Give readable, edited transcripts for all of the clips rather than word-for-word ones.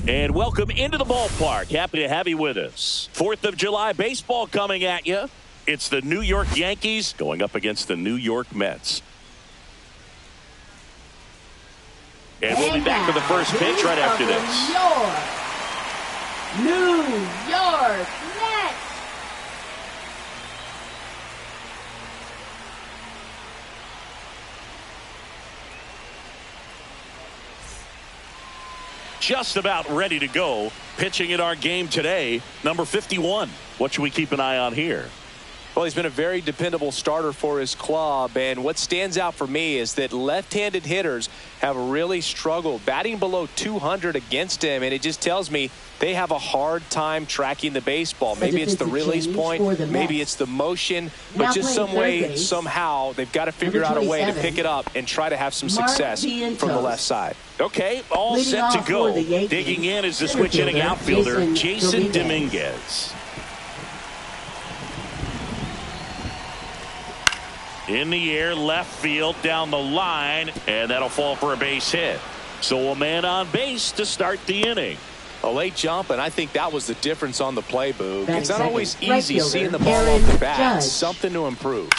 And welcome into the ballpark. Happy to have you with us. 4th of July baseball coming at you. It's the New York Yankees going up against the New York Mets. And we'll be back for the first pitch right after this. New York Mets. Just about ready to go. Pitching in our game today, number 51. What should we keep an eye on here? Well, he's been a very dependable starter for his club, and what stands out for me is that left-handed hitters have really struggled batting below 200 against him, and it just tells me they have a hard time tracking the baseball. Maybe it's the release point, maybe it's the motion, but just some way, somehow, they've got to figure out a way to pick it up and try to have some success from the left side. Okay, all set to go. Digging in is the switch-hitting outfielder, Jason Dominguez. In the air, left field, down the line, and that'll fall for a base hit. So a man on base to start the inning. A late jump, and I think that was the difference on the play, Boog. It's not always easy seeing the ball off the bat. Something to improve.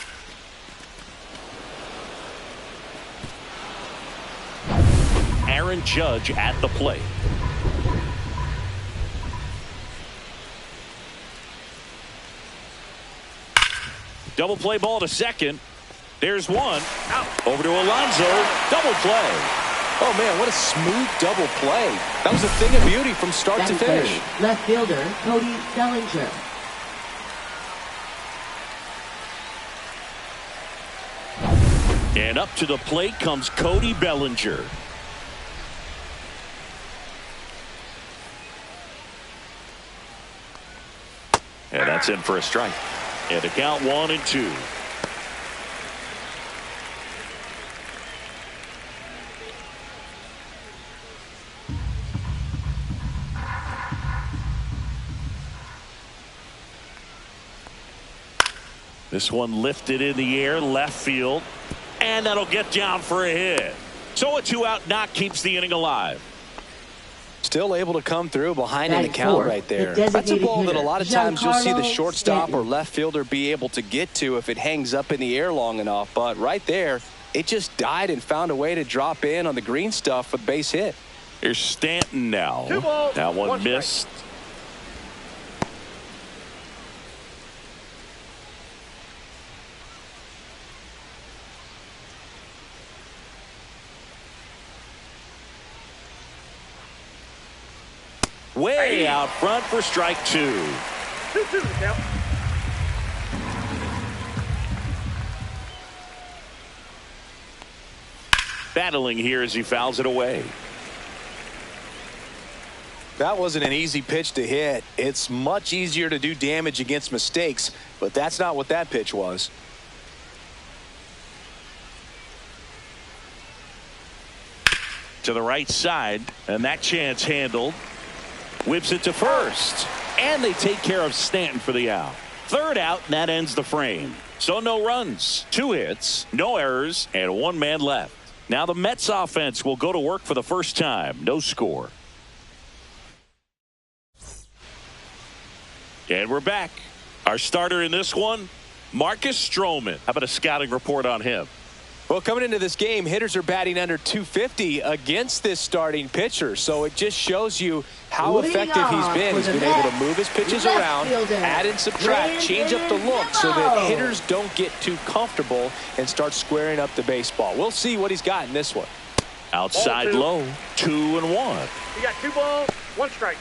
Aaron Judge at the plate. Double play ball to second. There's one. Out. Over to Alonso. Double play. Oh, man, what a smooth double play. That was a thing of beauty from start to finish. Left fielder, Cody Bellinger. And up to the plate comes Cody Bellinger. And that's in for a strike. And to count 1-2. This one lifted in the air, left field, and that'll get down for a hit. So a 2-out knock keeps the inning alive. Still able to come through behind an account right there. That's a ball that a lot of times you'll see the shortstop or left fielder be able to get to if it hangs up in the air long enough. But right there, it just died and found a way to drop in on the green stuff with base hit. Here's Stanton now. That one missed. Way out front for strike 2. 2-2 the count. Battling here as he fouls it away. That wasn't an easy pitch to hit. It's much easier to do damage against mistakes, but that's not what that pitch was. To the right side, and that chance handled. Whips it to first, and they take care of Stanton for the out. Third out, and that ends the frame. So no runs, 2 hits, no errors, and 1 man left. Now the Mets offense will go to work for the first time. No score. And we're back. Our starter in this one, Marcus Stroman. How about a scouting report on him? Well, coming into this game, hitters are batting under 250 against this starting pitcher. So it just shows you how effective he's been. He's been able to move his pitches around, add and subtract, change up the look so that hitters don't get too comfortable and start squaring up the baseball. We'll see what he's got in this one. Outside low, 2-1. You got 2 balls, 1 strike.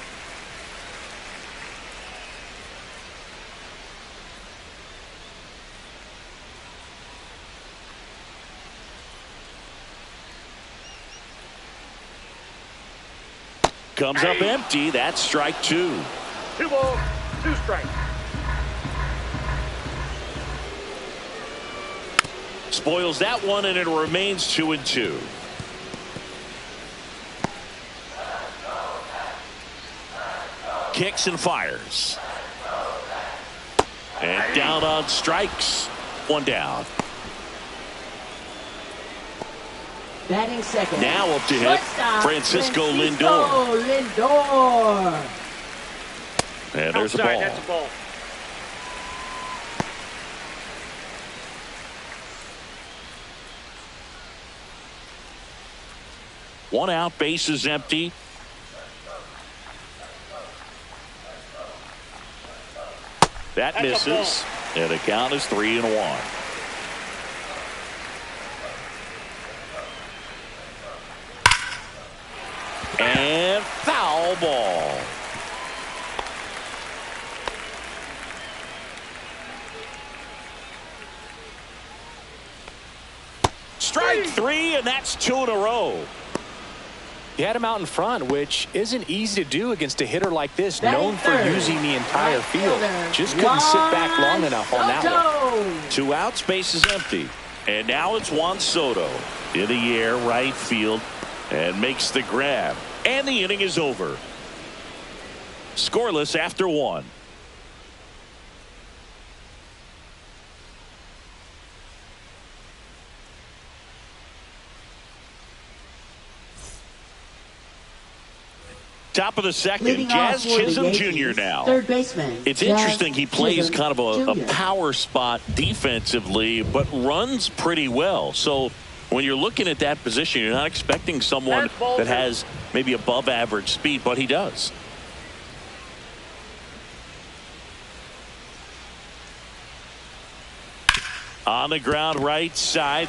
Comes up empty. That's strike 2. 2 balls, 2 strikes. Spoils that one, and it remains 2-2. Kicks and fires. And down on strikes. 1 down. Batting second. Now up to hit, Shortstop, Francisco Lindor. Lindor. And there's the Outside, ball. that's a ball. One out, base is empty. That That's a misses. And the count is 3-1. And foul ball. Strike three, and that's 2 in a row. He had him out in front, which isn't easy to do against a hitter like this, Batting known for third. using the entire Right field. fielder, Just couldn't sit back long Juan enough on that one. Soto. 2 outs, base is empty. And now it's Juan Soto in the air, right field, and makes the grab. And the inning is over. Scoreless after 1. Top of the second, Leading off Jazz for the Chisholm Yankees, Jr. now. Third baseman. It's Jazz interesting he plays Chisholm kind of a Jr. power spot defensively, but runs pretty well. So when you're looking at that position, you're not expecting someone that has maybe above average speed, but he does. On the ground, right side.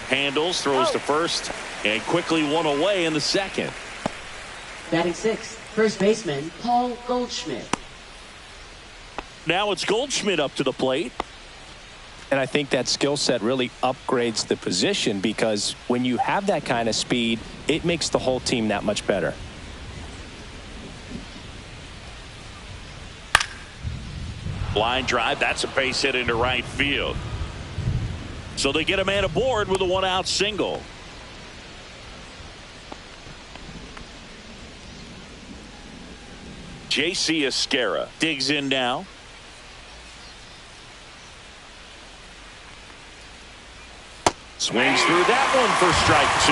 Handles, throws to first, and quickly one away in the second. Batting sixth, first baseman Paul Goldschmidt. Now it's Goldschmidt up to the plate. And I think that skill set really upgrades the position, because when you have that kind of speed, it makes the whole team that much better. Line drive, that's a base hit into right field. So they get a man aboard with a 1-out single. J.C. Esquera digs in now. Swings through that one for strike 2.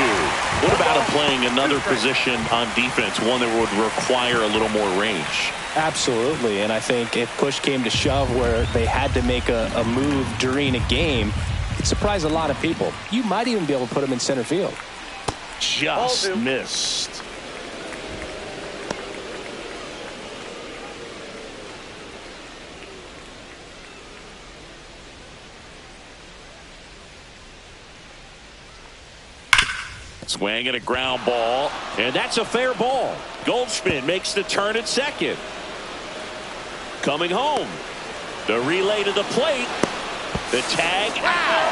What about him playing another position on defense, one that would require a little more range? Absolutely, and I think if push came to shove where they had to make a move during a game, it surprised a lot of people. You might even be able to put him in center field. Just missed. Swing and a ground ball, and that's a fair ball. Goldschmidt makes the turn at second. Coming home. The relay to the plate. The tag out.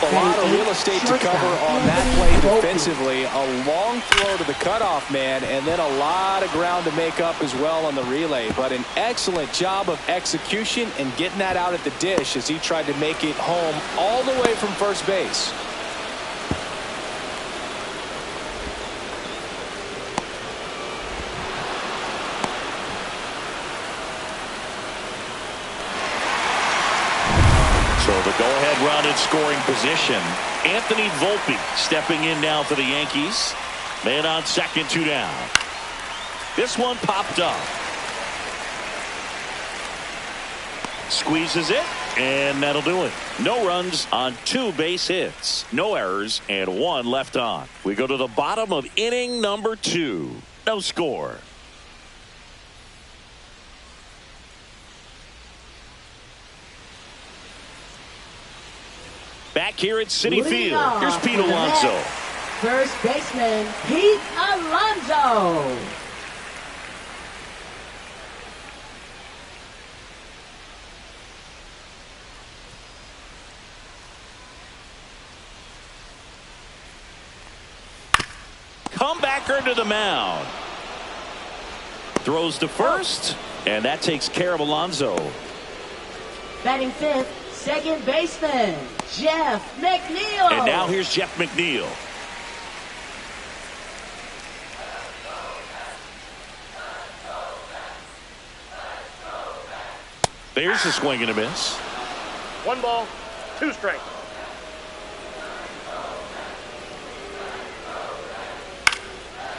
A lot of real estate to cover on that play defensively. A long throw to the cutoff man, and then a lot of ground to make up as well on the relay. But an excellent job of execution and getting that out at the dish as he tried to make it home all the way from first base. So the go-ahead run in scoring position. Anthony Volpe stepping in now for the Yankees. Man on second, 2 down. This one popped up. Squeezes it, and that'll do it. No runs on 2 base hits. No errors, and 1 left on. We go to the bottom of inning number 2. No score. Back here at Citi Field. Here's Pete Alonso. First baseman Pete Alonso. Comebacker to the mound. Throws to first, and that takes care of Alonso. Batting fifth, second baseman Jeff McNeil. And now here's Jeff McNeil. There's a swing and a miss. 1 ball, 2 strikes.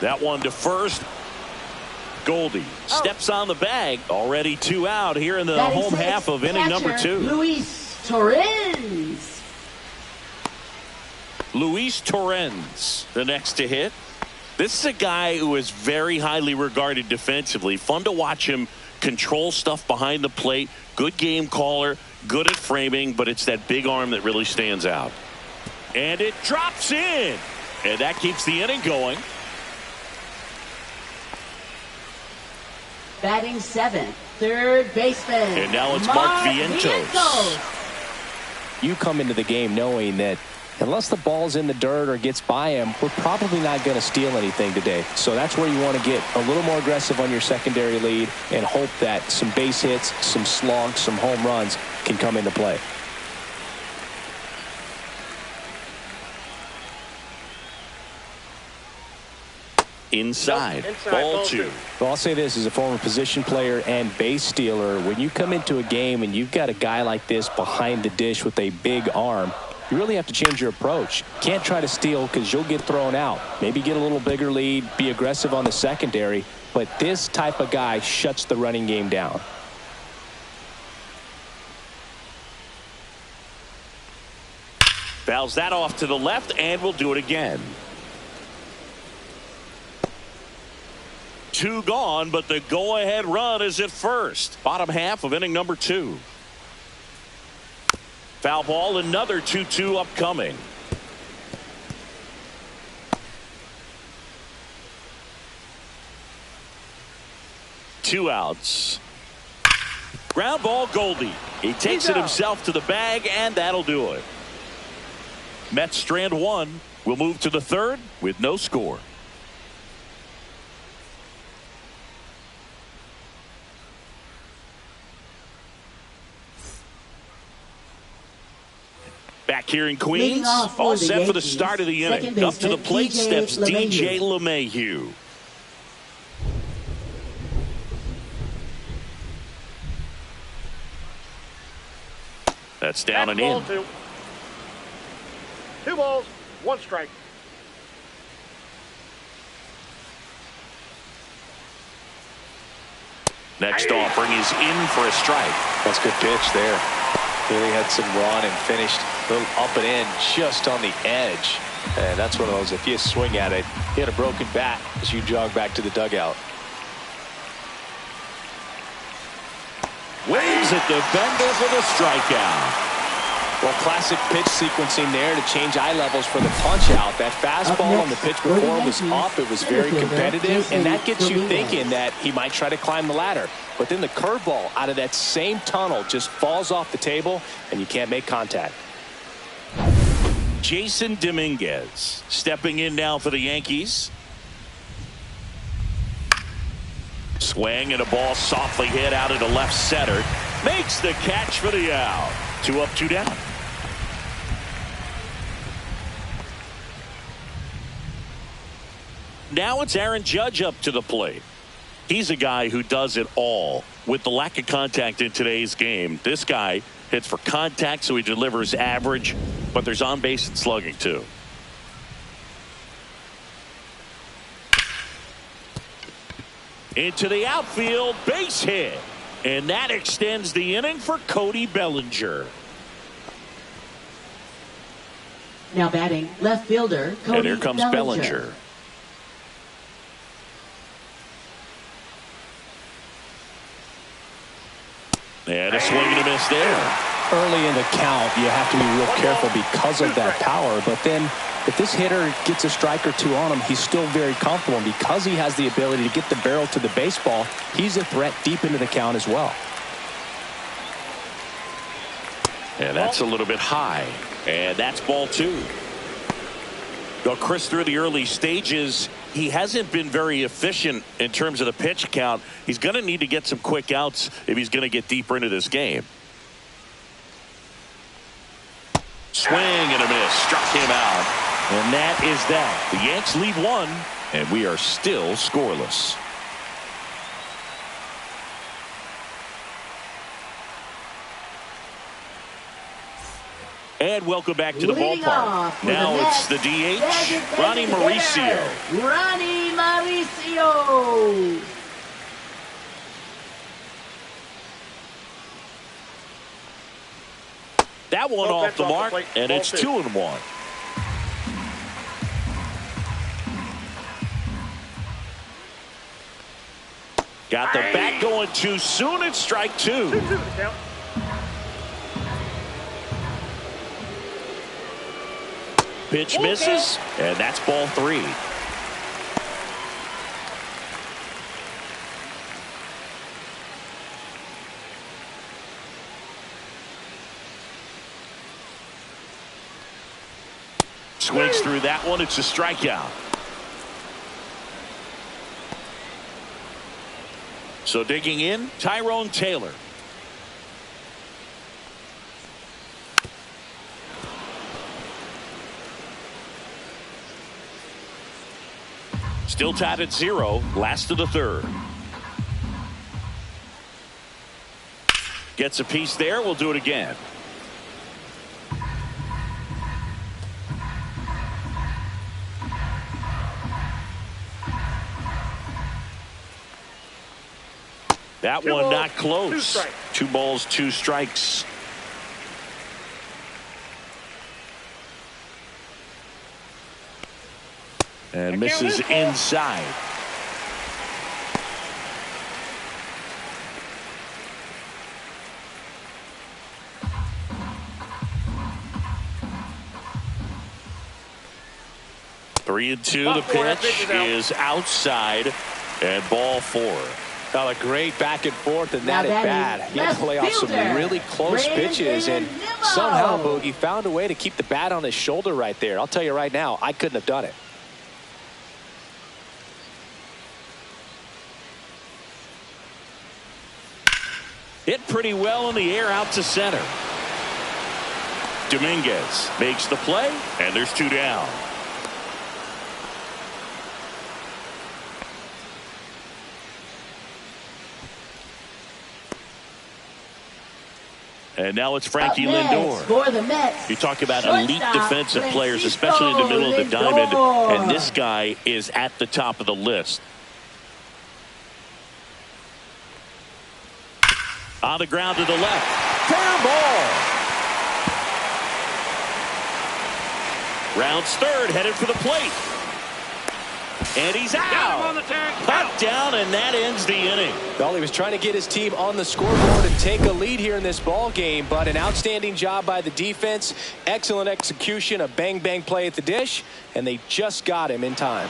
That one to first. Goldie steps on the bag. Already 2 out here in the home half of inning number 2. Luis Torrens. Luis Torrens, the next to hit. This is a guy who is very highly regarded defensively. Fun to watch him control stuff behind the plate. Good game caller, good at framing, but it's that big arm that really stands out. And it drops in. And that keeps the inning going. Batting 7th, third baseman. And now it's Mark Vientos. You come into the game knowing that unless the ball's in the dirt or gets by him, we're probably not going to steal anything today. So that's where you want to get a little more aggressive on your secondary lead and hope that some base hits, some slugs, some home runs can come into play. Inside. Ball 2. Well, I'll say this as a former position player and base stealer. When you come into a game and you've got a guy like this behind the dish with a big arm, you really have to change your approach. Can't try to steal because you'll get thrown out. Maybe get a little bigger lead, be aggressive on the secondary. But this type of guy shuts the running game down. Fouls that off to the left, and we'll do it again. 2 gone, but the go-ahead run is at first. Bottom half of inning number 2. Foul ball, another 2-2 upcoming. Two outs. Ground ball, Goldie. He takes it himself to the bag, and that'll do it. Mets strand 1. We'll move to the 3rd with no score. Back here in Queens, all set for the start of the inning. Up to the plate steps DJ LeMahieu. That's down and in. 2. 2 balls, 1 strike. Next offering is in for a strike. That's a good pitch there. Really had some run and finished a little up and in just on the edge. And that's one of those, if you swing at it, you had a broken bat as you jog back to the dugout. Waves at the bender for the strikeout. Well, classic pitch sequencing there to change eye levels for the punch out. That fastball on the pitch before was up. It was very competitive, and that gets you thinking that he might try to climb the ladder. But then the curveball out of that same tunnel just falls off the table, and you can't make contact. Jason Dominguez stepping in now for the Yankees. Swing and a ball softly hit out into left center. Makes the catch for the out. 2 up, 2 down. Now it's Aaron Judge up to the plate. He's a guy who does it all. With the lack of contact in today's game, this guy hits for contact, so he delivers average, but there's on base and slugging too. Into the outfield, base hit. And that extends the inning for Cody Bellinger. Now batting, left fielder, Cody And here comes Bellinger. And a swing and a miss there. Early in the count, you have to be real careful because of that power. But then if this hitter gets a strike or 2 on him, he's still very comfortable. And because he has the ability to get the barrel to the baseball, he's a threat deep into the count as well. And that's a little bit high. And that's ball 2. Well, Chris, through the early stages, he hasn't been very efficient in terms of the pitch count. He's going to need to get some quick outs if he's going to get deeper into this game. Swing and a miss. Struck him out. And that is that. The Yanks lead 1, and we are still scoreless. And welcome back to the Leading ballpark. off for Now the it's the DH, Ronnie Mauricio. Ronnie Mauricio. That one No off the pitch off mark, the plate. and Ball it's two. 2-1. Got the bat going too soon. It's strike 2. 2-2 the count. Pitch misses, and that's ball 3. Swings through that one. It's a strikeout. So digging in, Tyrone Taylor. Still tied at 0, last of the 3rd. Gets a piece there. We'll do it again. That Two one balls, not 2 close. strikes. 2 balls, 2 strikes. And misses inside. Three and 2. The pitch is outside, and ball 4. Well, a great back and forth, and Now that that at bat. is He had to play off some left really close fielder, pitches, and Brandon Nimmo. somehow Boogie found a way to keep the bat on his shoulder right there. I'll tell you right now, I couldn't have done it. Hit pretty well in the air out to center. Dominguez makes the play, and there's 2 down. And now it's Frankie Up next Lindor. for the Mets. You talk about Shortstop, elite defensive players, Francisco especially in the middle of the diamond, Lindor. and this guy is at the top of the list. On the ground to the left. Fair ball. Rounds 3rd, headed for the plate. And he's Got him on out. the tag. Cut down, and that ends the inning. Well, he was trying to get his team on the scoreboard and take a lead here in this ball game, but an outstanding job by the defense, excellent execution, a bang-bang play at the dish, and they just got him in time.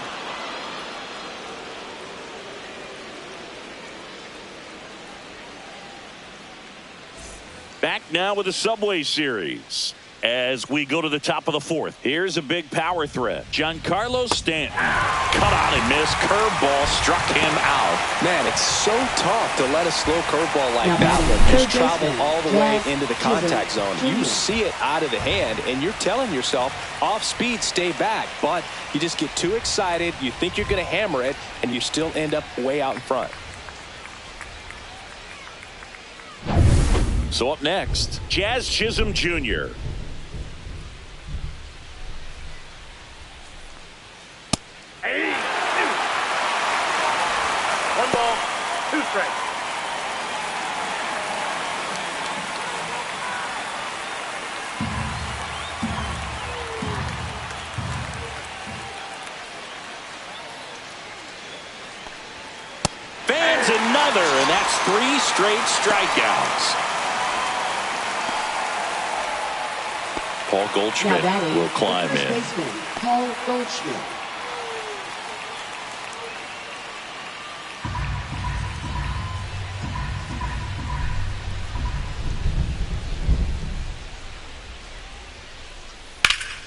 Back now with the Subway Series as we go to the top of the 4th. Here's a big power threat. Giancarlo Stanton. Cut on and missed. Curveball struck him out. Man, it's so tough to let a slow curveball like Now that batting one just third travel baseman, all the way Jack into the Chisholm contact zone. You Jr. see it out of the hand, and you're telling yourself, off speed, stay back. But you just get too excited. You think you're going to hammer it, and you still end up way out in front. So up next, Jazz Chisholm Jr. Hey. 1 ball, 2 strikes. Fans another, and that's 3 straight strikeouts. Paul Now Goldschmidt batting will climb first in. baseman, Paul Goldschmidt.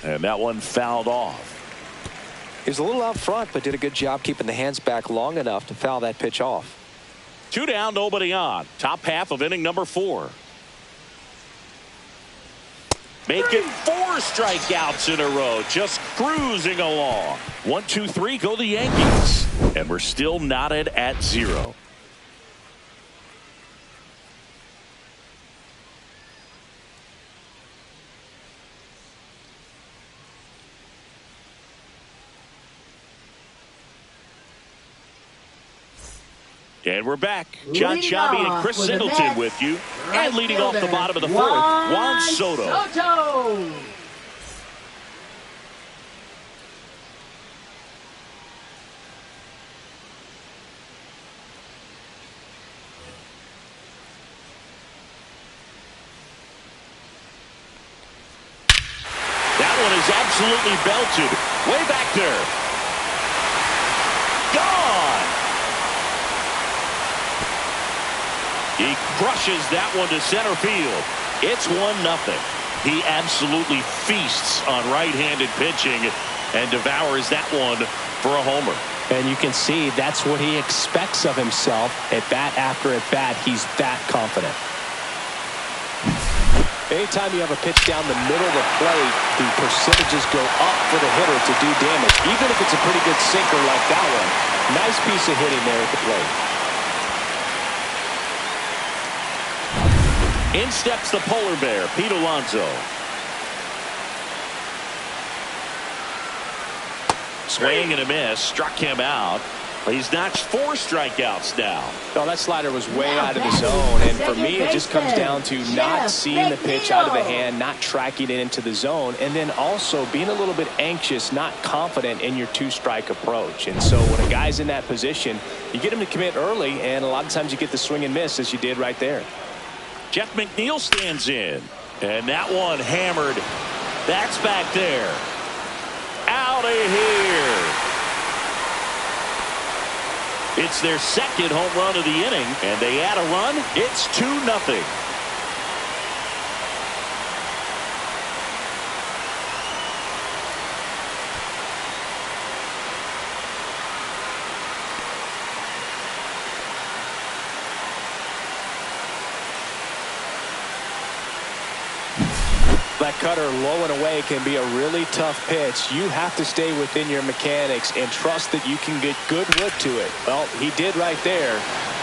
And that one fouled off. He was a little out front, but did a good job keeping the hands back long enough to foul that pitch off. 2 down, nobody on. Top half of inning number 4. Making 4 strikeouts in a row, just cruising along. 1, 2, 3, go the Yankees. And we're still knotted at 0. And we're back. John Leading Shabby and off Chris for the Singleton Mets, with you. right And leading off the fielder, bottom of the fourth, Juan Soto. That one is absolutely belted. Way back there. Gone. He crushes that one to center field. It's 1-0. He absolutely feasts on right-handed pitching and devours that one for a homer. And you can see that's what he expects of himself at bat after at bat. He's that confident. Anytime you have a pitch down the middle of the plate, the percentages go up for the hitter to do damage, even if it's a pretty good sinker like that one. Nice piece of hitting there at the plate. In steps the polar bear, Pete Alonso. Swing and a miss, struck him out. He's notched 4 strikeouts now. Oh, that slider was way out of the zone, and for me it just comes down to not seeing the pitch out of the hand, not tracking it into the zone, and then also being a little bit anxious, not confident in your 2-strike approach. And so when a guy's in that position, you get him to commit early, and a lot of times you get the swing and miss as you did right there. Jeff McNeil stands in, and that one hammered. That's back there. Out of here. It's their second home run of the inning, and they add a run. It's 2-0. That cutter low and away can be a really tough pitch. You have to stay within your mechanics and trust that you can get good wood to it. Well, he did right there.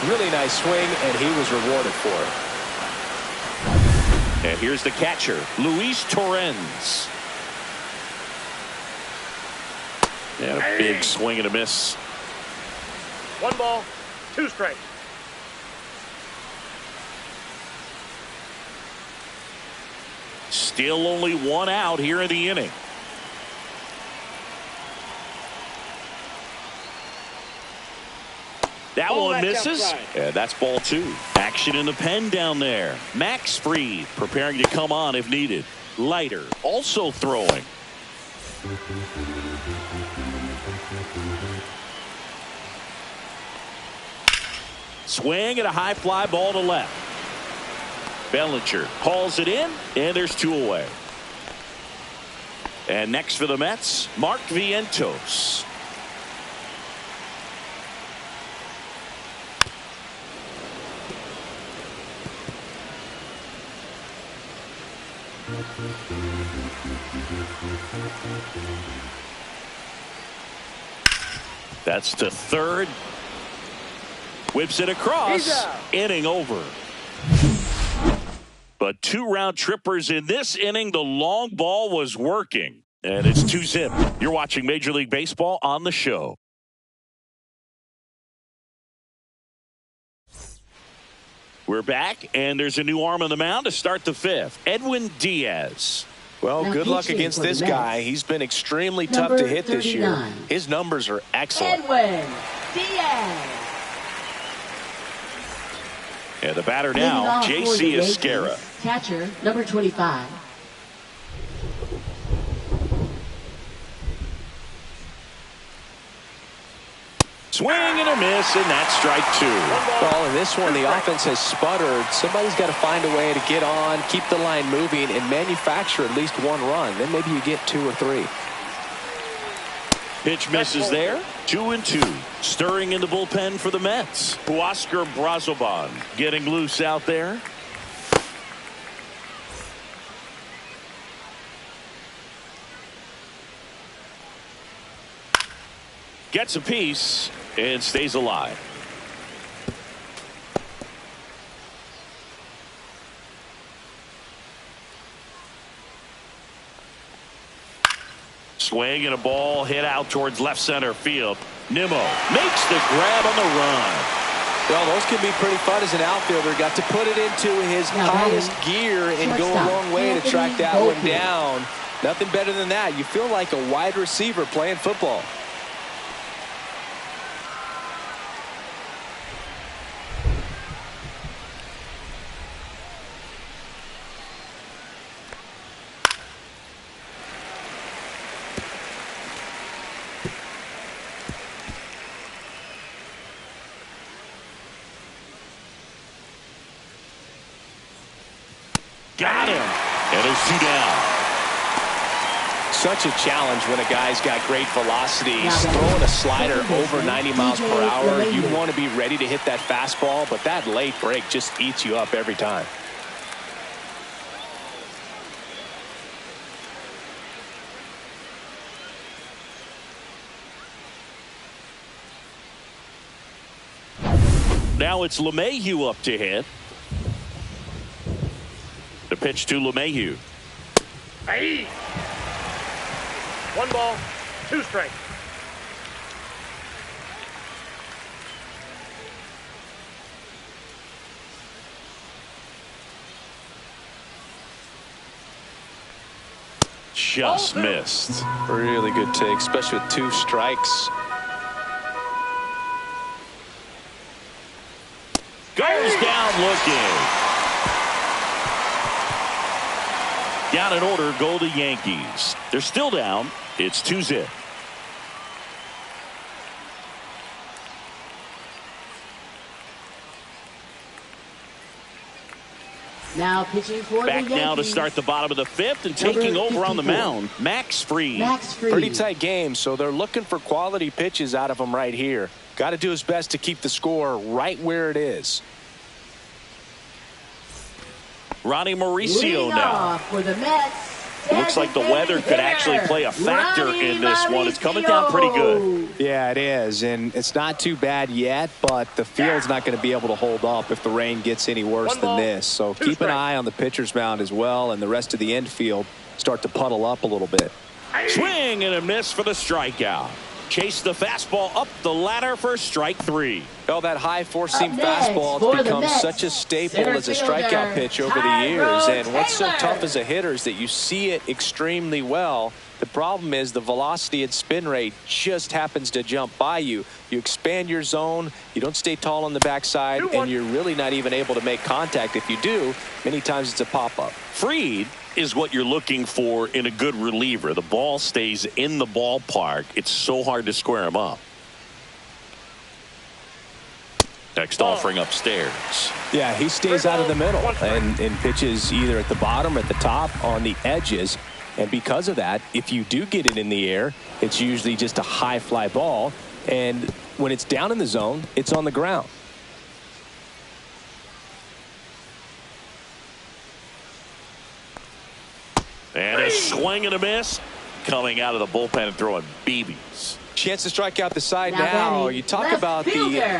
Really nice swing, and he was rewarded for it. And here's the catcher, Luis Torrens. And a big swing and a miss. 1 ball, 2 strikes. Still only 1 out here in the inning. That one misses. And that's ball 2. Action in the pen down there. Max Fried preparing to come on if needed. Leiter also throwing. Swing and a high fly ball to left. Bellinger calls it in, and there's 2 away. And next for the Mets, Mark Vientos. That's to third. Whips it across. Inning over. But 2 round trippers in this inning. The long ball was working. And it's 2-0. You're watching Major League Baseball on the show. We're back, and there's a new arm on the mound to start the 5th. Edwin Diaz. Well, good luck against this guy. He's been extremely tough to hit this year. His numbers are excellent. Edwin Diaz. And the batter now, J.C. Esquera. Catcher, number 25. Swing and a miss, and that's strike 2. Well, in this one, the offense has sputtered. Somebody's got to find a way to get on, keep the line moving, and manufacture at least 1 run. Then maybe you get 2 or 3. Pitch misses there. 2-2. Stirring in the bullpen for the Mets. Huascar Brazoban getting loose out there. Gets a piece and stays alive. Swing and a ball hit out towards left center field. Nimmo makes the grab on the run. Well, those can be pretty fun as an outfielder. Got to put it into his highest gear and go a long way to track that one down. Nothing better than that. You feel like a wide receiver playing football. Got him. And there's 2 down. Such a challenge when a guy's got great velocity. He's throwing a slider over 90 miles per hour. You want to be ready to hit that fastball, but that late break just eats you up every time. Now it's LeMahieu up to hit. The pitch to LeMahieu. Hey! 1 ball, 2 strikes. Just missed. Really good take, especially with 2 strikes. Goes down looking. Down in order go the Yankees. They're still down. It's 2-0. Now pitching for the Back Yankees. now to start the bottom of the 5th and taking over on the mound, Max Fried. Pretty tight game, so they're looking for quality pitches out of him right here. Got to do his best to keep the score right where it is. Ronnie Mauricio now. For the Mets. It looks like the weather could actually play a factor in this one. It's coming down pretty good. Yeah, it is, and it's not too bad yet, but the field's not going to be able to hold up if the rain gets any worse than this. So keep an eye on the pitcher's mound as well, and the rest of the infield start to puddle up a little bit. Swing and a miss for the strikeout. Chase the fastball up the ladder for strike 3. Well, that high four-seam fastball has become such a staple as a strikeout pitch over the years. And what's so tough as a hitter is that you see it extremely well. The problem is the velocity and spin rate just happens to jump by you. You expand your zone, you don't stay tall on the backside, and you're really not even able to make contact. If you do, many times it's a pop-up. Fried is what you're looking for in a good reliever. The ball stays in the ballpark. It's so hard to square him up. Next offering upstairs. Yeah, he stays out of the middle and pitches either at the bottom or at the top on the edges. And because of that, if you do get it in the air, it's usually just a high fly ball. And when it's down in the zone, it's on the ground. And a swing and a miss. Coming out of the bullpen and throwing BBs. Chance to strike out the side now. You talk about the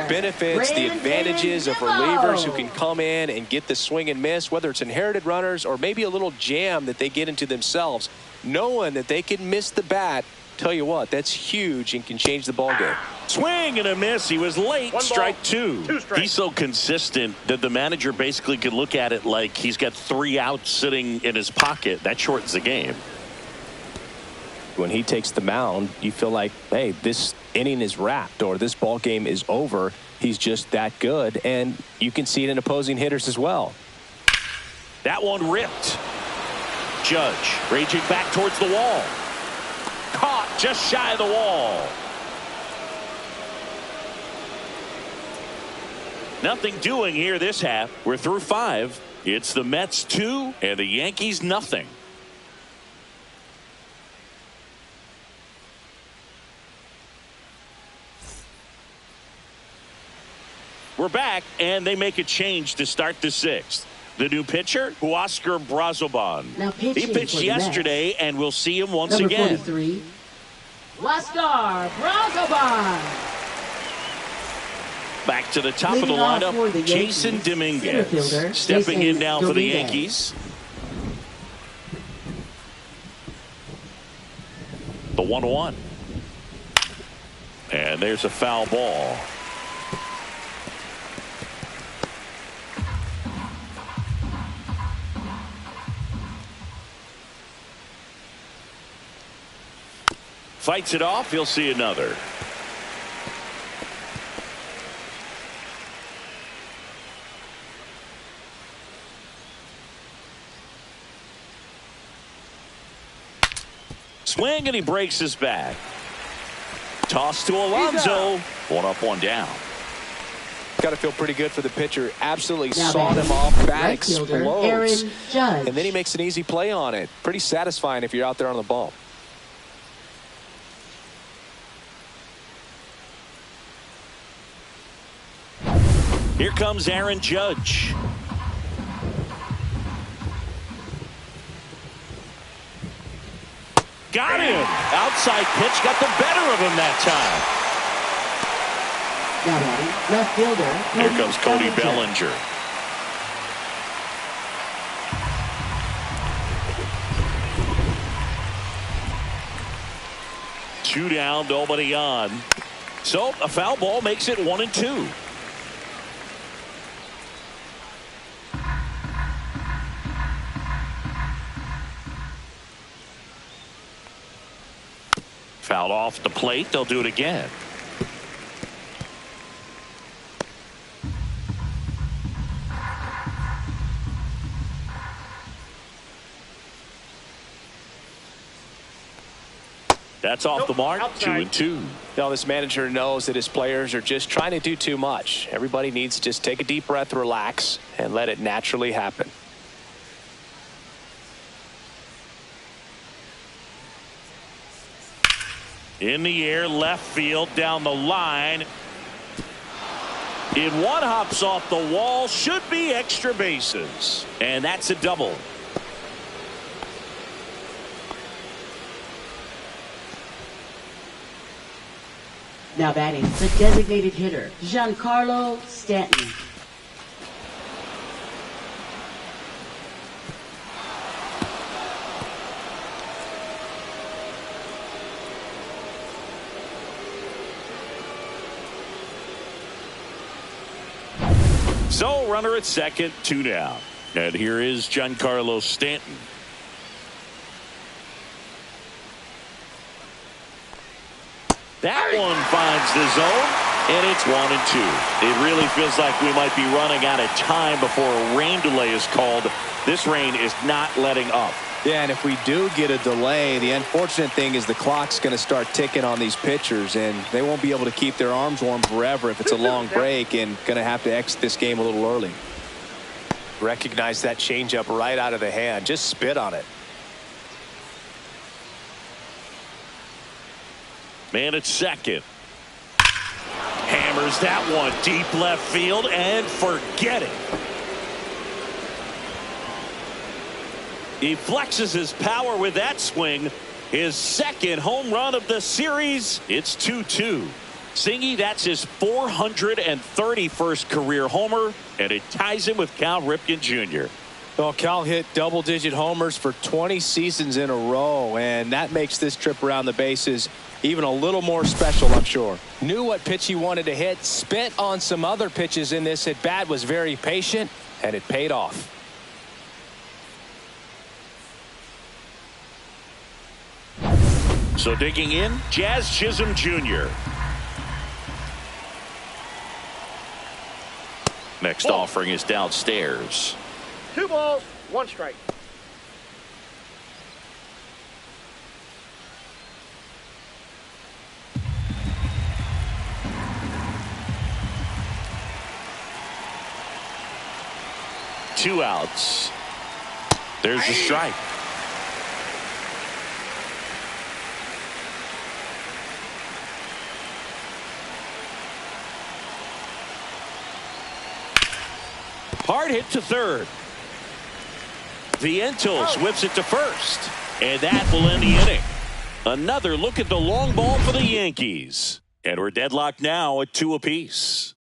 benefits, the advantages of relievers who can come in and get the swing and miss, whether it's inherited runners or maybe a little jam that they get into themselves. Knowing that they can miss the bat, tell you what, that's huge and can change the ball game. Swing and a miss. He was late. Strike 2. He's so consistent that the manager basically can look at it like he's got 3 outs sitting in his pocket. That shortens the game. When he takes the mound, you feel like, hey, this inning is wrapped or this ball game is over. He's just that good, and you can see it in opposing hitters as well. That one ripped. Judge raging back towards the wall. Caught just shy of the wall. Nothing doing here this half. We're through 5. It's the Mets 2 and the Yankees nothing. We're back, and they make a change to start the 6th. The new pitcher, Huascar Brazoban. He pitched yesterday, and we'll see him once again. Number 43, Huascar Brazoban. Back to the top of the lineup, Jason Dominguez. Stepping in now for the Yankees. The 1-1. And there's a foul ball. Fights it off. He'll see another. Swing, and he breaks his back. Toss to Alonso. One up, one down. Got to feel pretty good for the pitcher. Absolutely Now sawed him off. Bat explodes. Judge. And then he makes an easy play on it. Pretty satisfying if you're out there on the ball. Here comes Aaron Judge. Got him. Outside pitch got the better of him that time. Now batting, left fielder. Here comes Cody Bellinger. Two down, nobody on. So a foul ball makes it 1-2. Fouled off the plate. They'll do it again. That's off the mark. Outside. 2-2. Now this manager knows that his players are just trying to do too much. Everybody needs to just take a deep breath, relax, and let it naturally happen. In the air, left field, down the line. In one, hops off the wall. Should be extra bases. And that's a double. Now batting, the designated hitter, Giancarlo Stanton. So runner at second, 2 down. And here is Giancarlo Stanton. That one finds the zone, and it's 1-2. It really feels like we might be running out of time before a rain delay is called. This rain is not letting up. Yeah, and if we do get a delay, the unfortunate thing is the clock's going to start ticking on these pitchers, and they won't be able to keep their arms warm forever if it's a long break, and going to have to exit this game a little early. Recognize that changeup right out of the hand. Just spit on it. Man at second. Hammers that one deep left field and forget it. He flexes his power with that swing. His second home run of the series. It's 2-2. Singy, that's his 431st career homer, and it ties him with Cal Ripken Jr. Well, Cal hit double-digit homers for 20 seasons in a row, and that makes this trip around the bases even a little more special, I'm sure. Knew what pitch he wanted to hit, spit on some other pitches in this at bat, was very patient, and it paid off. So digging in, Jazz Chisholm Jr. Next offering is downstairs. 2 balls, 1 strike. Two outs. There's the strike. Hard hit to third. Vientos whips it to first. And that will end the inning. Another look at the long ball for the Yankees. And we're deadlocked now at 2 apiece.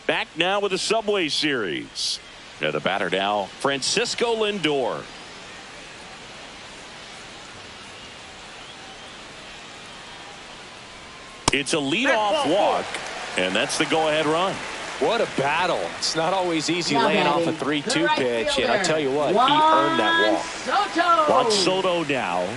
Back now with the Subway Series. Now the batter now, Francisco Lindor. It's a leadoff walk, and that's the go-ahead run. What a battle. It's not always easy Now laying off a batting, 3-2 the right pitch, and I fielder, tell you what, he Juan earned that walk. Soto. Juan Soto now.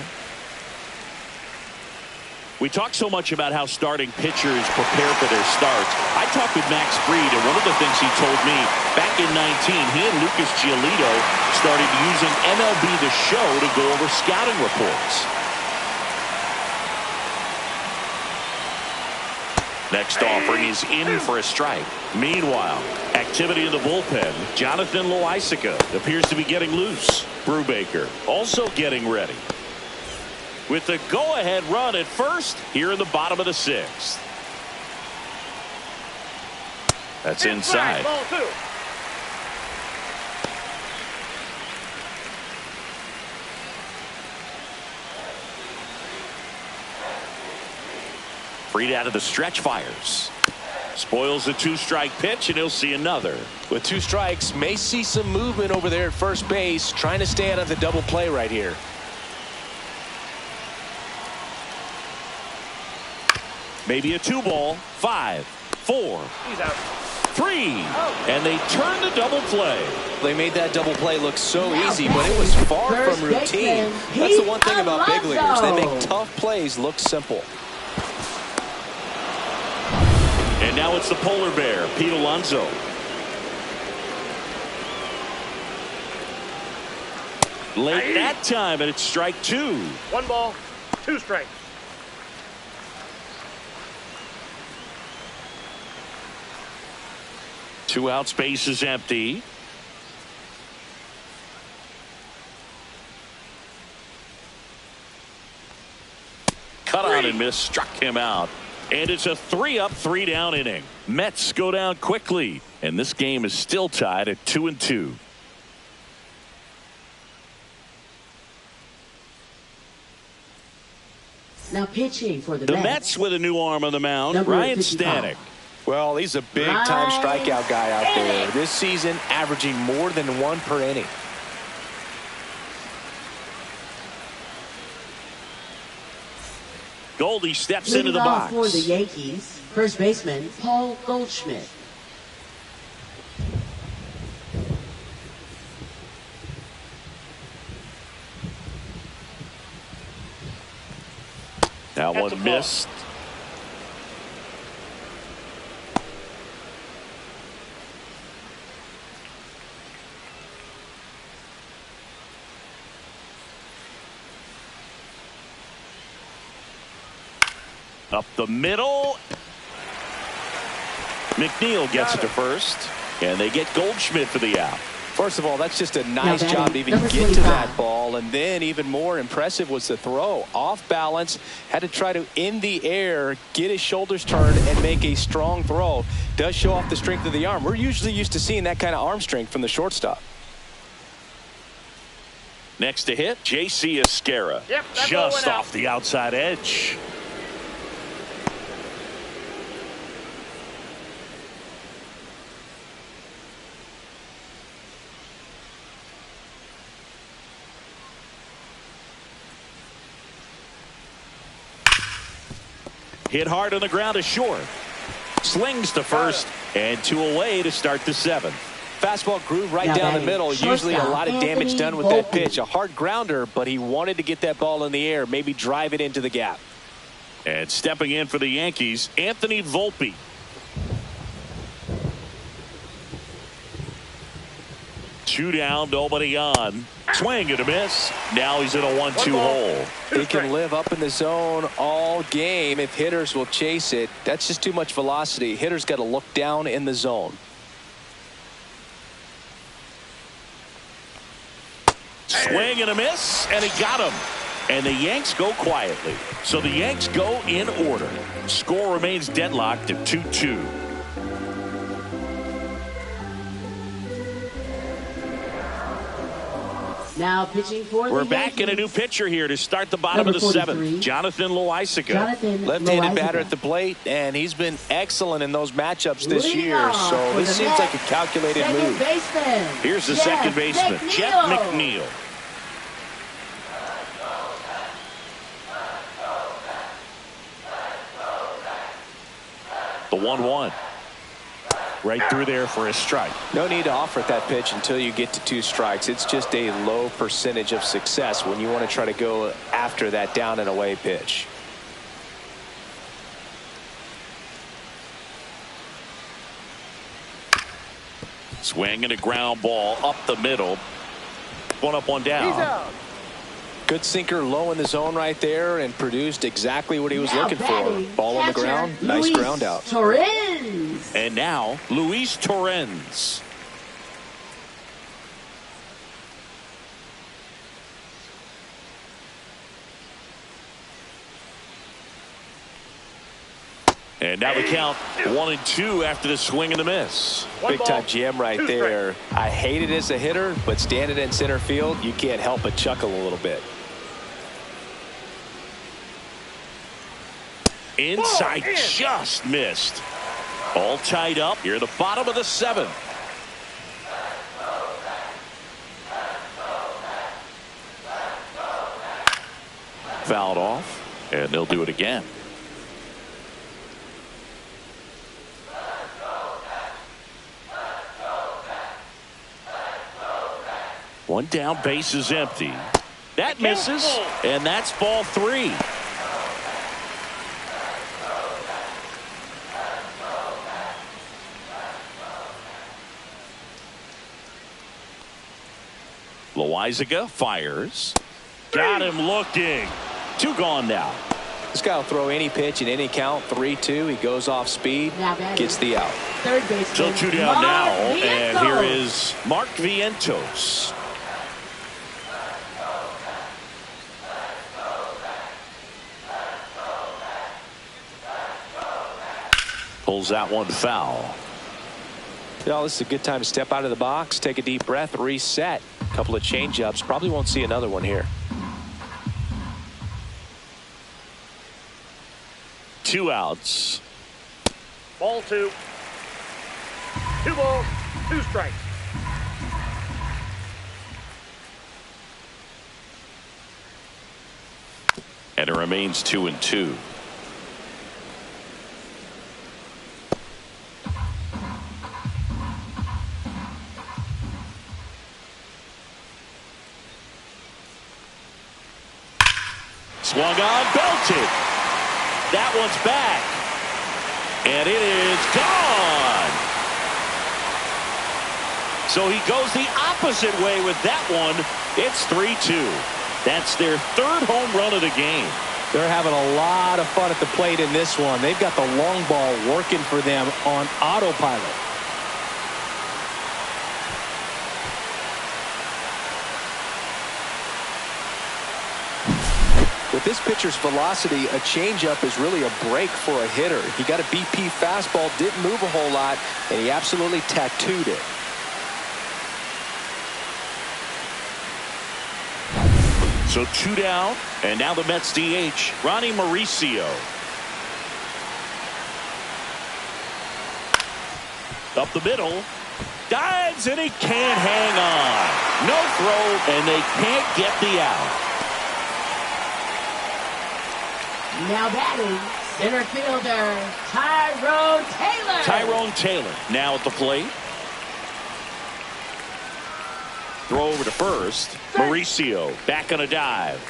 We talk so much about how starting pitchers prepare for their starts. I talked with Max Fried, and one of the things he told me back in 19, he and Lucas Giolito started using MLB The Show to go over scouting reports. Next offering is in for a strike. Meanwhile, activity in the bullpen. Jonathan Loaisiga appears to be getting loose. Brubaker also getting ready. With the go-ahead run at first here in the bottom of the 6th. That's inside. Ball 2. Fried out of the stretch fires. Spoils the 2-strike pitch, and he'll see another. With 2 strikes, may see some movement over there at first base, trying to stay out of the double play right here. Maybe a 2-ball. 5, 4, He's out. 3. And they turn the double play. They made that double play look so easy, but it was far from routine. That's the one thing about big leaguers. They make tough plays look simple. And now it's the polar bear, Pete Alonso. Late that time, and it's strike 2. 1 ball, 2 strikes. Two out, space is empty. Cut on and miss, struck him out. And it's a 3-up, 3-down inning. Mets go down quickly, and this game is still tied at 2-2. Now pitching for The Mets with a new arm on the mound, Number Ryan 55. Stanek. Well, he's a big-time strikeout guy out there. This season, averaging more than 1 per inning. Goldie steps Leading into the off box. for the Yankees, first baseman Paul Goldschmidt. That That's a one ball. missed. Up the middle. McNeil gets it to first, and they get Goldschmidt for the out. First of all, that's just a nice batting, job to even number get to 25. that ball. And then even more impressive was the throw. Off balance, had to try to, in the air, get his shoulders turned and make a strong throw. Does show off the strength of the arm. We're usually used to seeing that kind of arm strength from the shortstop. Next to hit, J.C. Esquera. Yep, that ball Just went out. off the outside edge. Hit hard on the ground to short. Slings to first, and 2 away to start the 7th. Fastball groove right Now down the batting, middle. Usually a shortstop, lot of damage Anthony done with that Volpe. pitch. A hard grounder, but he wanted to get that ball in the air, maybe drive it into the gap. And stepping in for the Yankees, Anthony Volpe. Two down, nobody on. Swing and a miss. Now he's in a 1-2 hole. He can live up in the zone all game if hitters will chase it. That's just too much velocity. Hitters got to look down in the zone. Swing and a miss, and he got him. And the Yanks go quietly. So the Yanks go in order. Score remains deadlocked at 2-2. Now pitching for We're the back in a new Yankees. pitcher here to start the bottom Number of the 43. 7th. Jonathan Loaisiga. Jonathan Left-handed Loaisiga. batter at the plate, and he's been excellent in those matchups this Leading year. off So for this the seems like a Mets, calculated second move. baseman. Here's the Jeff second baseman, McNeil. Jeff McNeil. The 1-1. right through there for a strike. No need to offer that pitch until you get to 2 strikes. It's just a low percentage of success when you want to try to go after that down and away pitch. Swing and a ground ball up the middle. 1 up, 1 down. He's out. Good sinker low in the zone right there and produced exactly what he was looking for. Ball on the ground. Nice ground out. Torrens. And now Luis Torrens. And now the count 1-2 after the swing and the miss. Big time jam right there. I hate it as a hitter, but standing in center field, you can't help but chuckle a little bit. Inside, just missed. All tied up here at the bottom of the 7th. Fouled off, and they'll do it again. One down, base is empty. That misses, and that's ball 3. Loizaga fires. Got him looking. 2 gone now. This guy will throw any pitch in any count. 3-2. He goes off speed, gets the out. Third baseman. So 2 down now, Vientos. and here is Mark Vientos. Pulls that one foul. You know, this is a good time to step out of the box, take a deep breath, reset. A couple of change-ups. Probably won't see another one here. 2 outs. Ball 2. 2 balls, 2 strikes. And it remains 2-2. Swung on, belted. That one's back. And it is gone. So he goes the opposite way with that one. It's 3-2. That's their 3rd home run of the game. They're having a lot of fun at the plate in this one. They've got the long ball working for them on autopilot. With this pitcher's velocity, a changeup is really a break for a hitter. He got a BP fastball, didn't move a whole lot, and he absolutely tattooed it. So 2 down, and now the Mets DH, Ronnie Mauricio. Up the middle, dives, and he can't hang on. No throw, and they can't get the out. Now batting, center fielder, Tyrone Taylor. Tyrone Taylor now at the plate. Throw over to first. Mauricio back on a dive.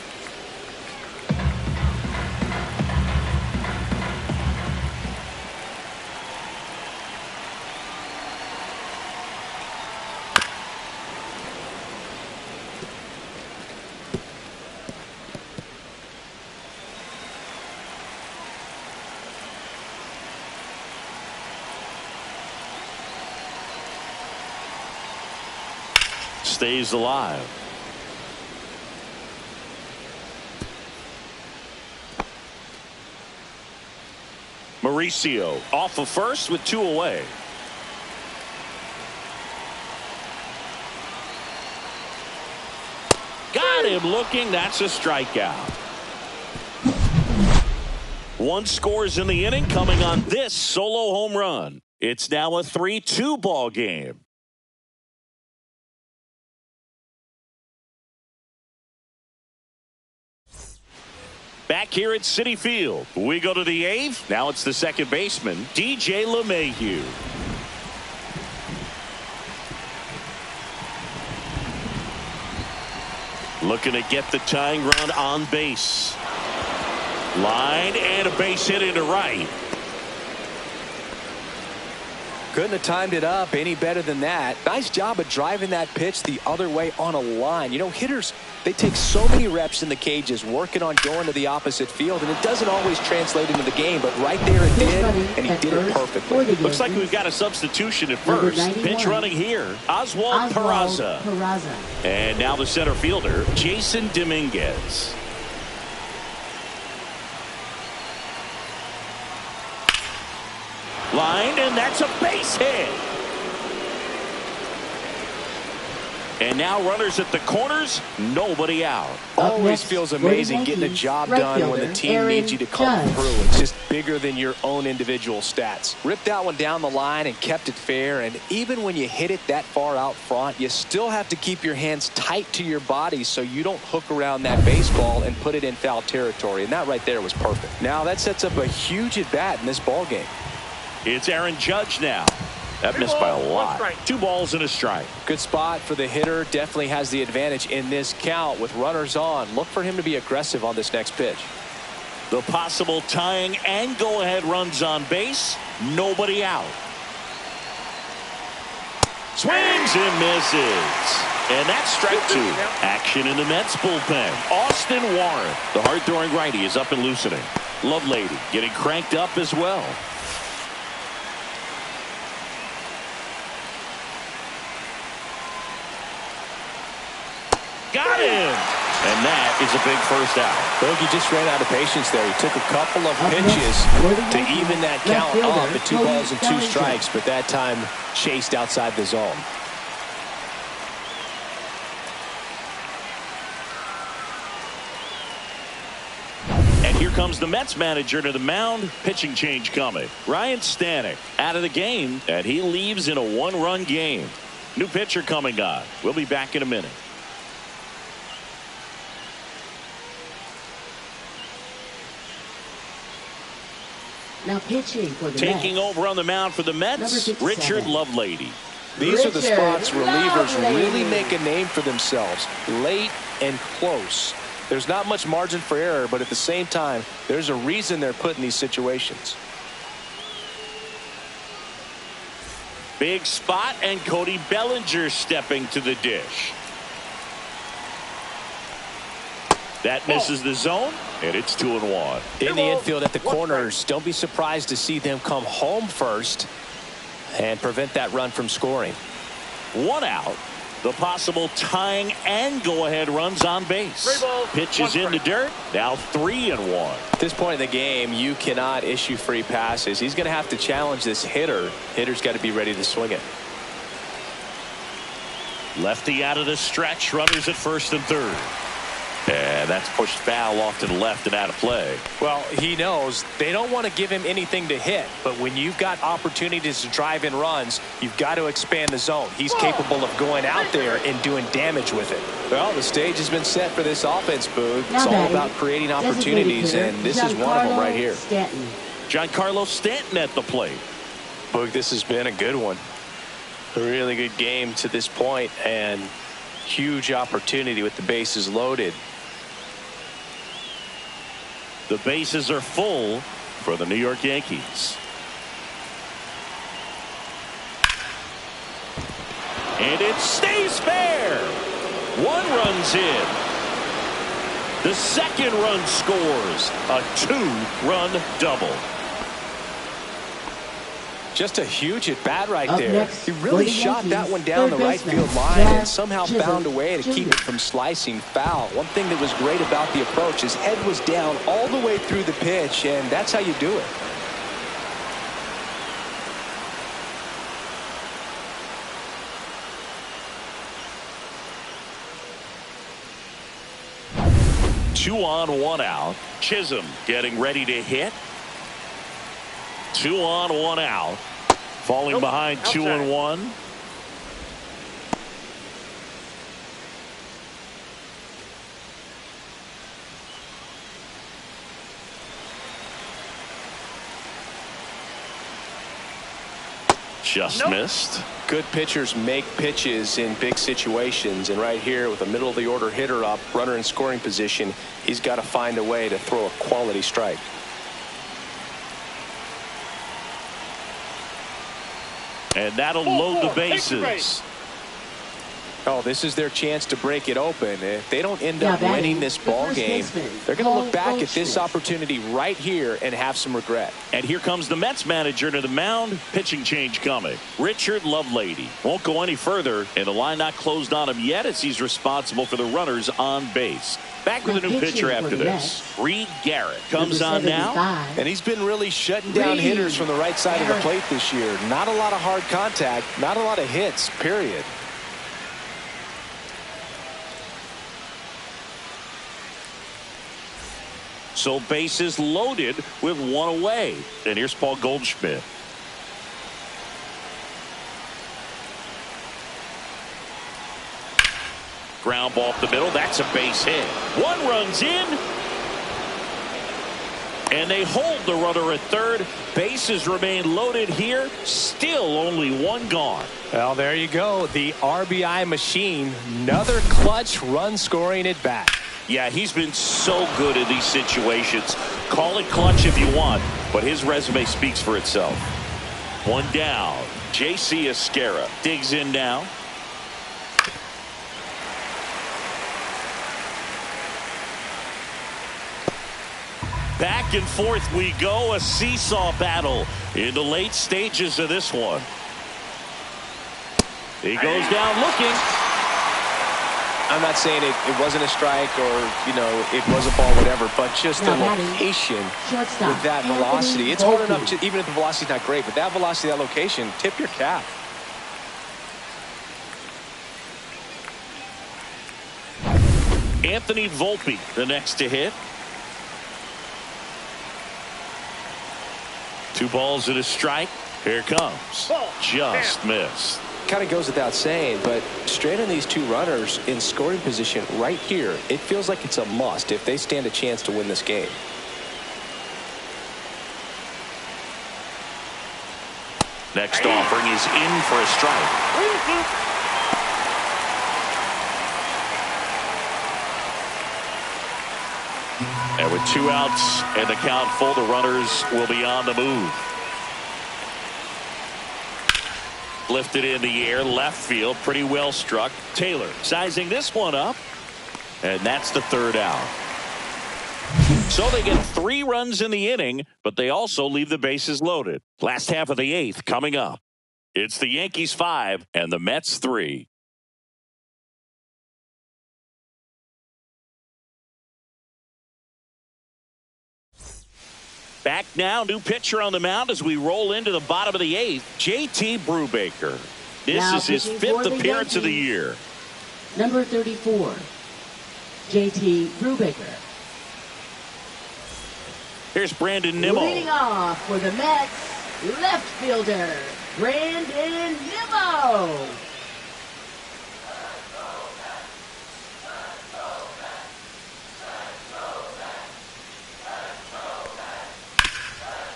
Stays alive. Mauricio off of first with 2 away. Got him looking. That's a strikeout. 1 scores in the inning coming on this solo home run. It's now a 3-2 ball game. Back here at Citi Field, we go to the 8th. Now it's the second baseman, DJ LeMahieu. Looking to get the tying run on base. Line and a base hit into right. Couldn't have timed it up any better than that. Nice job of driving that pitch the other way on a line. You know, hitters, they take so many reps in the cages working on going to the opposite field, and it doesn't always translate into the game, but right there it did, and he did it perfectly. Looks like we've got a substitution at first. Pitch running here, Oswald Peraza. And now the center fielder, Jason Dominguez. Line, and that's a base hit. And now runners at the corners, nobody out. Always feels amazing getting a job done when the team needs you to come through. It's just bigger than your own individual stats. Ripped that one down the line and kept it fair, and even when you hit it that far out front, you still have to keep your hands tight to your body so you don't hook around that baseball and put it in foul territory, and that right there was perfect. Now that sets up a huge at-bat in this ball game. It's Aaron Judge now. That missed by a lot. 2 balls and a strike. Good spot for the hitter. Definitely has the advantage in this count with runners on. Look for him to be aggressive on this next pitch. The possible tying and go-ahead runs on base. Nobody out. Swings and misses. And that's strike 2. Action in the Mets bullpen. Austin Warren, the hard-throwing righty, is up and loosening. Lovelady getting cranked up as well. Got him. And that is a big first out. Bogey just ran out of patience there. He took a couple of pitches to even that count off at 2 balls and 2 strikes, but that time chased outside the zone. And here comes the Mets manager to the mound. Pitching change coming. Ryan Stanek out of the game, and he leaves in a 1-run game. New pitcher coming on. We'll be back in a minute. Now pitching for the Taking Mets. over on the mound for the Mets, Richard Lovelady. These are the spots relievers really make a name for themselves. Late and close. There's not much margin for error, but at the same time, there's a reason they're put in these situations. Big spot, and Cody Bellinger stepping to the dish. That misses the zone, and it's 2-1. In the infield at the corners, don't be surprised to see them come home first and prevent that run from scoring. 1 out. The possible tying and go-ahead runs on base. Pitch is in the dirt. Now 3-1. At this point in the game, you cannot issue free passes. He's going to have to challenge this hitter. Hitter's got to be ready to swing it. Lefty out of the stretch. Runners at first and third. And that's pushed foul off to the left and out of play. Well, he knows they don't want to give him anything to hit, but when you've got opportunities to drive in runs, you've got to expand the zone. He's capable of going out there and doing damage with it. Well, the stage has been set for this offense, Boog. It's all about creating opportunities, and this is one of them right here. Giancarlo Stanton at the plate. Boog, this has been a good one. A really good game to this point, and huge opportunity with the bases loaded. The bases are full for the New York Yankees. And it stays fair. 1 run's in. The second run scores. A 2-run double. Just a huge at bat right Up there. next, He really for the shot that Yankees, one down the third right baseman, field line and somehow Chisholm found a way to keep it from slicing foul. One thing that was great about the approach, his head was down all the way through the pitch, and that's how you do it. Two on, 1 out. Chisholm getting ready to hit. 2 on, 1 out. Falling behind 2-1. Just missed. Good pitchers make pitches in big situations, and right here with a middle of the order hitter up, runner in scoring position, he's got to find a way to throw a quality strike. And that'll load the bases. Oh, this is their chance to break it open. If they don't end up winning this ball game, they're going to look back at this opportunity right here and have some regret. And here comes the Mets manager to the mound. Pitching change coming. Richard Lovelady won't go any further, and the line not closed on him yet as he's responsible for the runners on base. Back with a new pitcher after this. Reed Garrett comes on now. And he's been really shutting down hitters from the right side of the plate this year. Not a lot of hard contact, not a lot of hits, period. So bases loaded with one away. And here's Paul Goldschmidt. Ground ball up the middle. That's a base hit. One run's in. And they hold the runner at third. Bases remain loaded here. Still only one gone. Well, there you go. The RBI machine. Another clutch run scoring at bat. Yeah, he's been so good in these situations. Call it clutch if you want, but his resume speaks for itself. One down. J.C. Esquera digs in now. Back and forth we go. A seesaw battle in the late stages of this one. He goes down looking. I'm not saying it wasn't a strike or, you know, it was a ball, whatever, but just the location with that velocity. It's hard enough, to, even if the velocity's not great, but that velocity, that location, tip your cap. Anthony Volpe, the next to hit. 2 balls and a strike. Here comes. Just missed. Kind of goes without saying, but straight on these 2 runners in scoring position right here, it feels like it's a must if they stand a chance to win this game. Next offering is in for a strike. And with 2 outs and the count full, the runners will be on the move. Lifted in the air, left field, pretty well struck. Taylor sizing this one up, and that's the 3rd out. So they get 3 runs in the inning, but they also leave the bases loaded. Last half of the 8th coming up. It's the Yankees 5 and the Mets 3. Back now, new pitcher on the mound as we roll into the bottom of the 8th. J.T. Brubaker. This is his 5th appearance of the year. Number 34, J.T. Brubaker. Here's Brandon Nimmo. Leading off for the Mets, left fielder, Brandon Nimmo.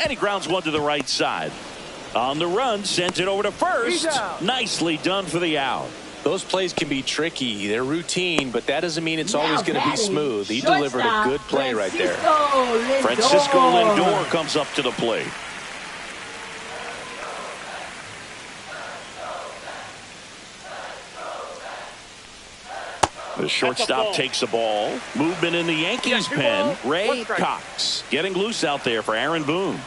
And he grounds one to the right side. On the run, sends it over to first. Nicely done for the out. Those plays can be tricky. They're routine, but that doesn't mean it's always going to be smooth. He delivered a good play right there. Francisco Lindor comes up to the plate. The shortstop takes the ball. Movement in the Yankees pen. Ray Cox getting loose out there for Aaron Boone.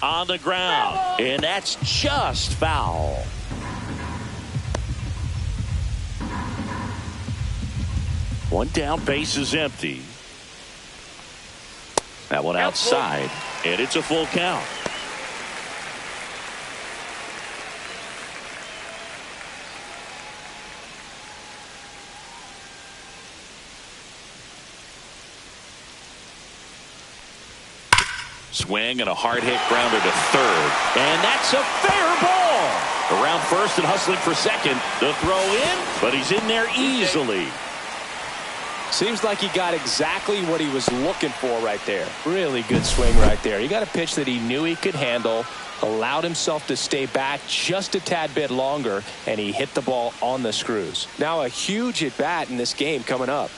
On the ground, and that's just foul. One down, base is empty. That one outside, and it's a full count. Swing and a hard hit grounder to third, and that's a fair ball. Around first and hustling for second. The throw in, but he's in there easily. Seems like he got exactly what he was looking for right there. Really good swing right there. He got a pitch that he knew he could handle, allowed himself to stay back just a tad bit longer, and he hit the ball on the screws. Now a huge at bat in this game coming up.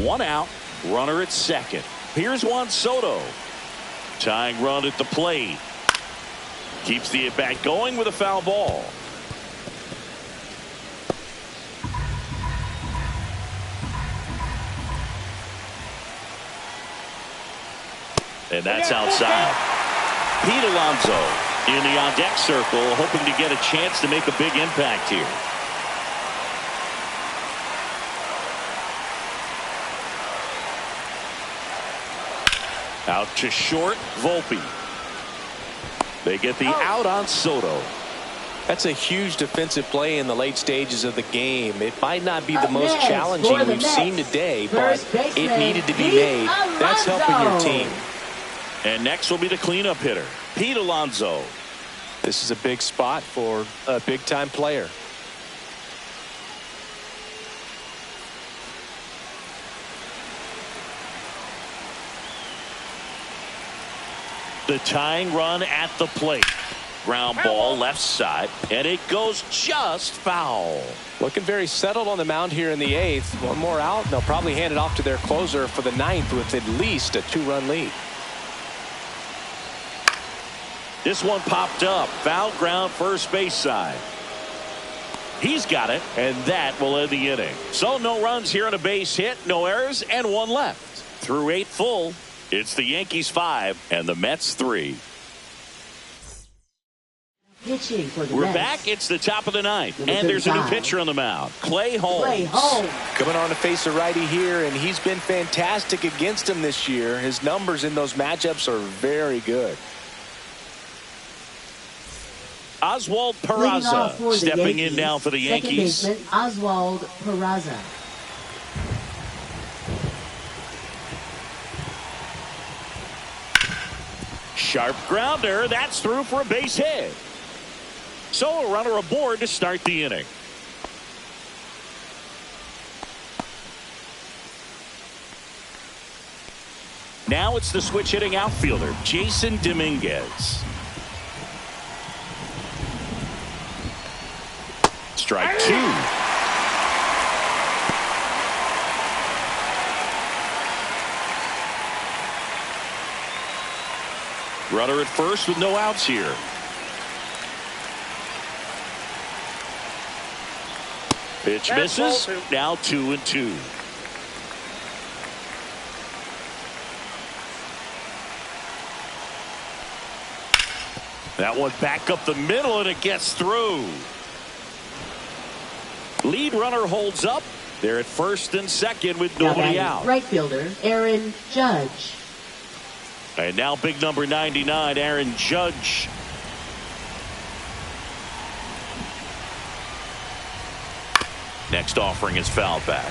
One out, runner at second. Here's Juan Soto. Tying run at the plate. Keeps the at bat going with a foul ball. And that's outside. Pete Alonso in the on-deck circle, hoping to get a chance to make a big impact here. Out to short, Volpe. They get the out on Soto. That's a huge defensive play in the late stages of the game. It might not be the most challenging we've seen today, but it needed to be made. That's helping your team. And next will be the cleanup hitter, Pete Alonso. This is a big spot for a big-time player. The tying run at the plate. Ground ball left side, and it goes just foul. Looking very settled on the mound here in the eighth. One more out, and they'll probably hand it off to their closer for the ninth with at least a 2-run lead. This one popped up. Foul ground first base side. He's got it, and that will end the inning. So no runs here on a base hit, no errors, and one left. Through 8 full, it's the Yankees 5 and the Mets 3. Pitching for the We're Mets. back. It's the top of the ninth, Number and there's a new 35. pitcher on the mound, Clay Holmes. Coming on to face a righty here, and he's been fantastic against him this year. His numbers in those matchups are very good. Oswald Leading off Peraza for the stepping Yankees, in now for the Yankees. Second baseman Oswald Peraza. Sharp grounder. That's through for a base hit. So a runner aboard to start the inning. Now it's the switch hitting outfielder, Jason Dominguez. Strike 2. Runner at first with no outs here. Pitch misses. Now 2-2. That one back up the middle, and it gets through. Lead runner holds up. They're at first and second with nobody out. Right fielder Aaron Judge. And now big number 99, Aaron Judge. Next offering is fouled back.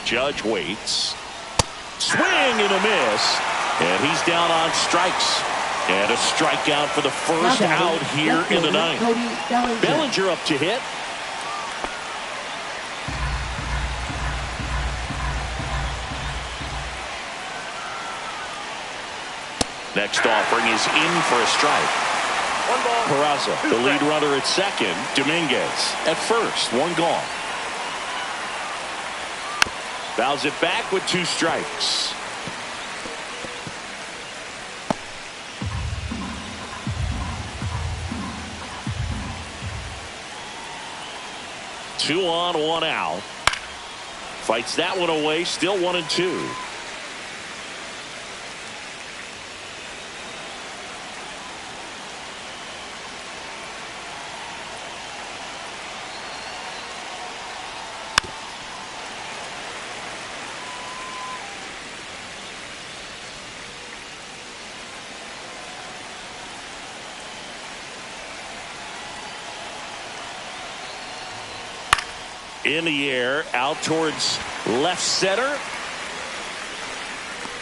Judge waits. Swing and a miss. And he's down on strikes. And a strikeout for the first out here in the ninth. Bellinger up to hit. Next offering is in for a strike. Peraza, the lead runner at second. Dominguez at first. One gone. Fouls it back with 2 strikes. Two on, 1 out. Fights that one away. Still 1-2. In the air, out towards Left center.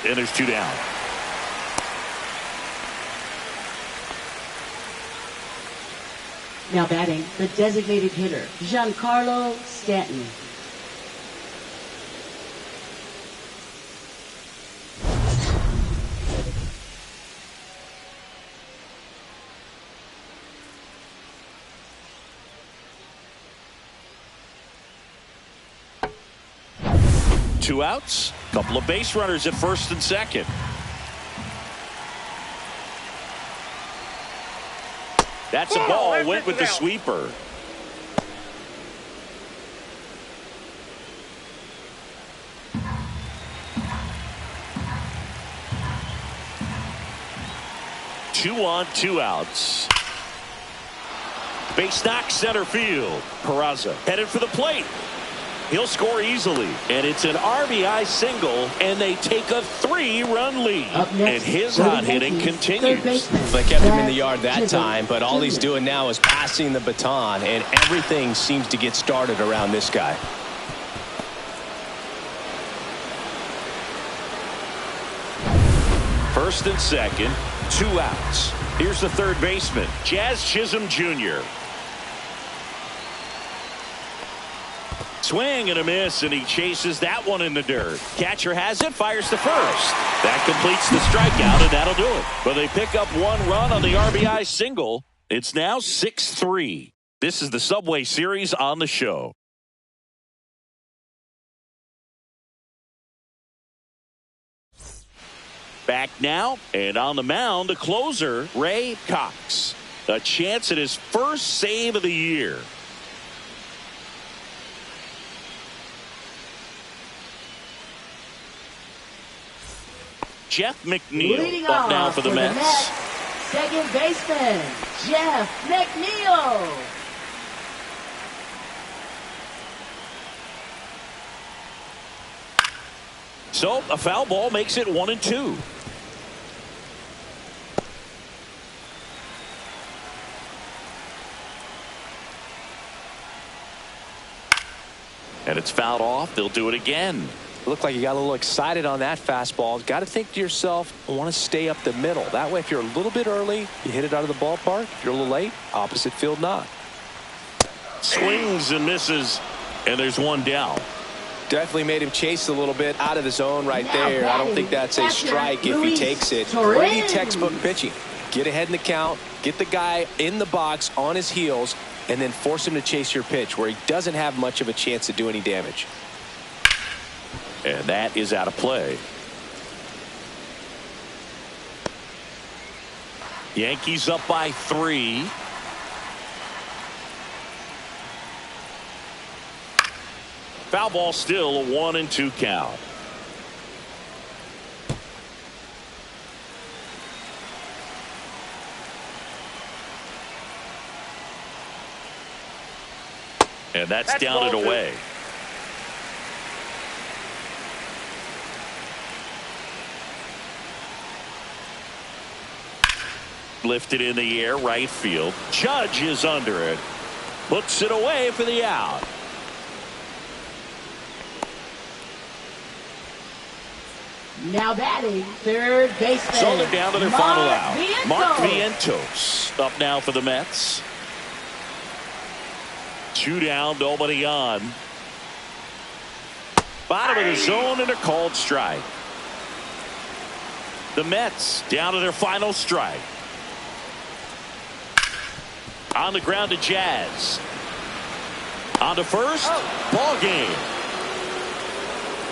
And there's 2 down. Now batting, the designated hitter, Giancarlo Stanton. Two outs. Couple of base runners at first and second. That's a ball. Went with the sweeper. Two on, 2 outs. Base knock center field. Peraza headed for the plate. He'll score easily, and it's an RBI single, and they take a 3-run lead. And his hot hitting continues. They kept him in the yard that time, but all he's doing now is passing the baton, and everything seems to get started around this guy. First and second, 2 outs. Here's the third baseman, Jazz Chisholm Jr. Swing and a miss, and he chases that one in the dirt. Catcher has it, fires to first. That completes the strikeout, and that'll do it. But they pick up 1 run on the RBI single. It's now 6-3. This is the Subway Series on the show. Back now, and on the mound, the closer, Ray Cox. A chance at his first save of the year. Jeff McNeil up now for the Mets. Second baseman, Jeff McNeil. So a foul ball makes it 1-2. And it's fouled off. They'll do it again. Looked like you got a little excited on that fastball. Got to think to yourself, I want to stay up the middle. That way, if you're a little bit early, you hit it out of the ballpark. If you're a little late, opposite field knock. Swings and misses, and there's 1 down. Definitely made him chase a little bit out of the zone right there. I don't think that's a strike if he takes it. Pretty textbook pitching. Get ahead in the count, get the guy in the box on his heels, and then force him to chase your pitch where he doesn't have much of a chance to do any damage. And that is out of play. Yankees up by 3. Foul ball, still a 1-2 count. And that's down and away. Lifted in the air, right field. Judge is under it. Puts it away for the out. Now batting, third baseman. So they're down to their final out. Vientos. Mark Vientos up now for the Mets. 2 down, nobody on. Bottom of the zone and a called strike. The Mets down to their final strike. On the ground to Jazz. On to first. Ball game.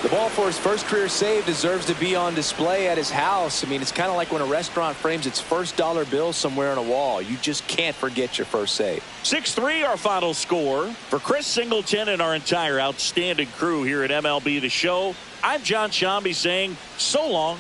The ball for his first career save deserves to be on display at his house. I mean, it's kind of like when a restaurant frames its first dollar bill somewhere on a wall. You just can't forget your first save. 6-3 our final score. For Chris Singleton and our entire outstanding crew here at MLB The Show, I'm John Shambi saying so long.